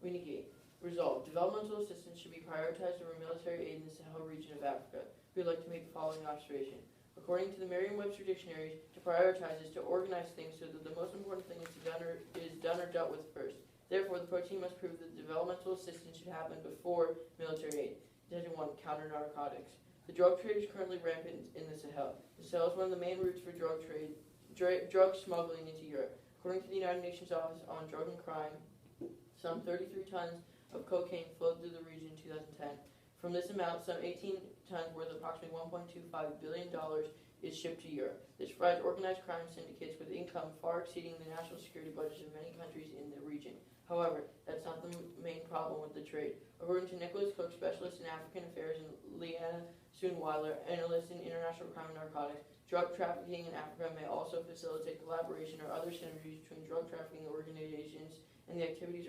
Communicate. Resolve. Developmental assistance should be prioritized over military aid in the Sahel region of Africa. We would like to make the following observation. According to the Merriam-Webster dictionary, to prioritize is to organize things so that the most important thing is done or dealt with first. Therefore, the protein must prove that developmental assistance should happen before military aid. Attention 1. Counter narcotics. The drug trade is currently rampant in the Sahel. The Sahel is one of the main routes for drug smuggling into Europe. According to the United Nations Office on Drug and Crime, some 33 tons of cocaine flowed through the region in 2010. From this amount, some 18 tons worth approximately $1.25 billion is shipped to Europe. This provides organized crime syndicates with income far exceeding the national security budgets of many countries in the region. However, that's not the main problem with the trade. According to Nicholas Cook, specialist in African affairs, and Leanna Soonweiler, analyst in international crime and narcotics, drug trafficking in Africa may also facilitate collaboration or other synergies between drug trafficking organizations and the activities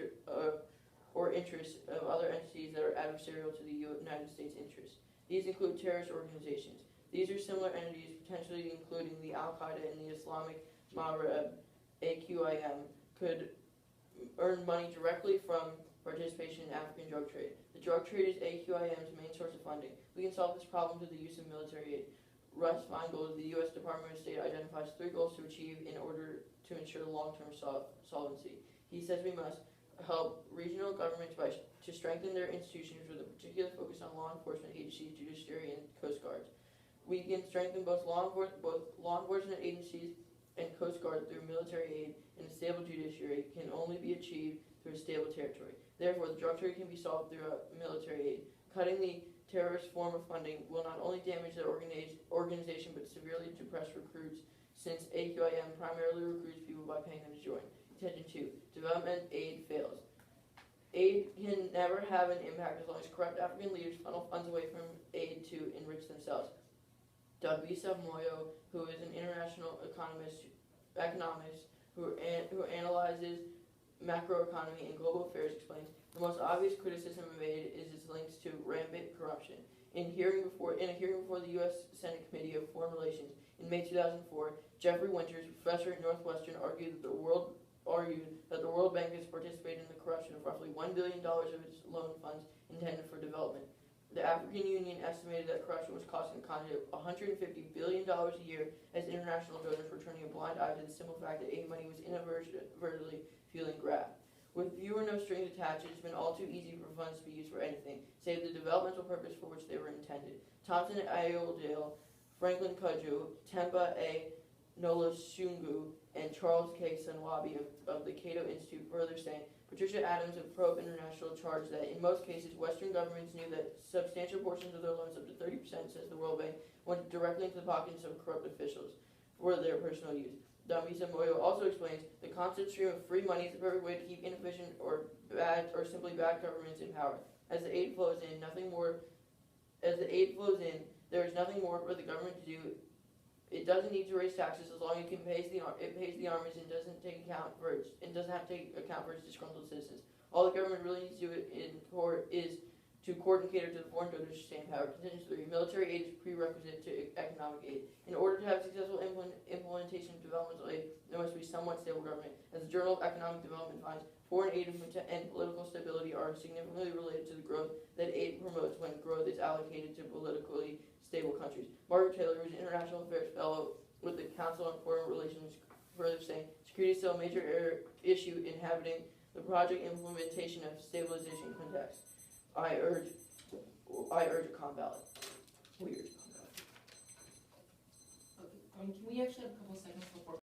or interests of other entities that are adversarial to the United States interests. These include terrorist organizations. These are similar entities, potentially including the Al-Qaeda and the Islamic Maghreb, AQIM, could earn money directly from participation in African drug trade. The drug trade is AQIM's main source of funding. We can solve this problem through the use of military aid. Russ Feingold of the U.S. Department of State identifies 3 goals to achieve in order to ensure long-term solvency. He says we must help regional governments to strengthen their institutions with a particular focus on law enforcement agencies, judiciary, and coast guards. We can strengthen both law enforcement agencies and coast guard through military aid, and a stable judiciary can only be achieved through a stable territory. Therefore, the drug trade can be solved through military aid. Cutting the terrorist form of funding will not only damage the organization but severely depress recruits, since AQIM primarily recruits people by paying them to join. Attention 2. Development aid fails. Aid can never have an impact as long as corrupt African leaders funnel funds away from aid to enrich themselves. Dambisa Moyo, who is an international economist who analyzes macroeconomy and global affairs, explains, the most obvious criticism of aid is its links to rampant corruption. In a hearing before the U.S. Senate Committee of Foreign Relations in May 2004, Jeffrey Winters, professor at Northwestern, argued that the World Bank has participated in the corruption of roughly $1 billion of its loan funds intended for development. The African Union estimated that corruption was costing the continent $150 billion a year, as international donors were turning a blind eye to the simple fact that aid money was inadvertently fueling graft. With few or no strings attached, it has been all too easy for funds to be used for anything, save the developmental purpose for which they were intended. Thompson Ayoldale, Franklin Cudjoe, Temba A. Noloshungu, and Charles K. Sunwabi of the Cato Institute further saying, Patricia Adams of Probe International charged that in most cases, Western governments knew that substantial portions of their loans, up to 30%, says the World Bank, went directly into the pockets of corrupt officials for their personal use. Dambisa Moyo also explains, the constant stream of free money is the perfect way to keep inefficient or simply bad governments in power. As the aid flows in, there is nothing more for the government to do. It doesn't need to raise taxes as long as it pays the armies and doesn't have to take account for its disgruntled citizens. All the government really needs to do is to court and cater to the foreign donors to stay in power. Condition 3. Military aid is prerequisite to economic aid. In order to have successful implementation of developmental aid, there must be somewhat stable government. As the Journal of Economic Development finds, foreign aid and political stability are significantly related to the growth that aid promotes when growth is allocated to politically stable countries. Margaret Taylor, who is an international affairs fellow with the Council on Foreign Relations, further saying, security is still a major issue inhabiting the project implementation of stabilization context. I urge a calm ballot. We urge a calm ballot. Okay. Can we actually have a couple seconds before